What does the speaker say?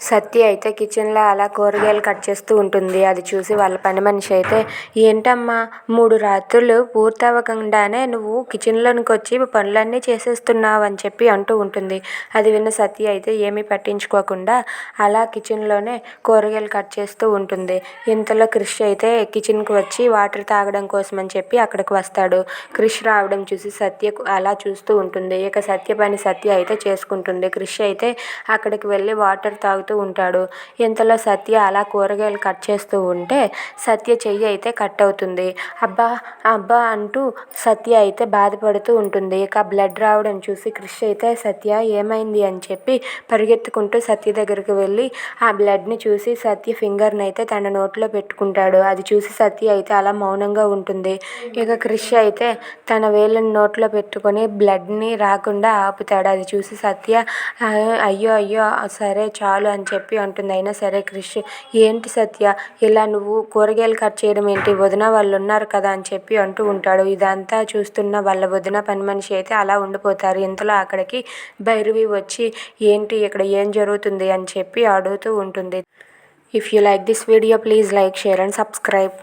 సత్య అయితే కిచెన్లో అలా కూరగాయలు కట్ చేస్తూ ఉంటుంది. అది చూసి వాళ్ళ పని మనిషి అయితే, ఏంటమ్మా 3 రాత్రులు పూర్తవ్వకుండానే నువ్వు కిచెన్లోనికి వచ్చి పనులన్నీ చేసేస్తున్నావు అని చెప్పి అంటూ ఉంటుంది. అది విన్న సత్య అయితే ఏమీ పట్టించుకోకుండా అలా కిచెన్లోనే కూరగాయలు కట్ చేస్తూ ఉంటుంది. ఇంతలో క్రిష్ అయితే కిచెన్కి వచ్చి వాటర్ తాగడం కోసం అని చెప్పి అక్కడికి వస్తాడు. క్రిష్ రావడం చూసి సత్య అలా చూస్తూ ఉంటుంది. ఇక సత్య పని సత్య అయితే చేసుకుంటుంది. క్రిష్ అయితే అక్కడికి వెళ్ళి వాటర్ తాగుతూ ఉంటాడు. ఇంతలో సత్య అలా కూరగాయలు కట్ చేస్తూ ఉంటే సత్య చెయ్యి అయితే కట్ అవుతుంది. అబ్బా అబ్బా అంటూ సత్య అయితే బాధపడుతూ ఉంటుంది. ఇక బ్లడ్ రావడం చూసి క్రిష్ అయితే సత్య ఏమైంది అని చెప్పి పరిగెత్తుకుంటూ సత్య దగ్గరికి వెళ్ళి ఆ బ్లడ్ని చూసి సత్య ఫింగర్ని అయితే తన నోట్లో పెట్టుకుంటాడు. అది చూసి సత్య అయితే అలా మౌనంగా ఉంటుంది. ఇక క్రిష్ అయితే తన వేళ్ళని నోట్లో పెట్టుకొని బ్లడ్ని రాకుండా ఆపుతాడు. అది చూసి సత్య అయ్యో అయ్యో సరే చాలు అని చెప్పి అంటుంది. అయినా సరే క్రిష్, ఏంటి సత్య ఇలా నువ్వు కూరగాయలు కట్ చేయడం ఏంటి, వదిన వాళ్ళు ఉన్నారు కదా అని చెప్పి అంటూ ఉంటాడు. ఇదంతా చూస్తున్న వాళ్ళ వదిన పని మనిషి అయితే అలా ఉండిపోతారు. ఇంతలో అక్కడికి భైరవి వచ్చి ఏంటి ఇక్కడ ఏం జరుగుతుంది అని చెప్పి అడుగుతూ ఉంటుంది. If you like this video please like, share and subscribe.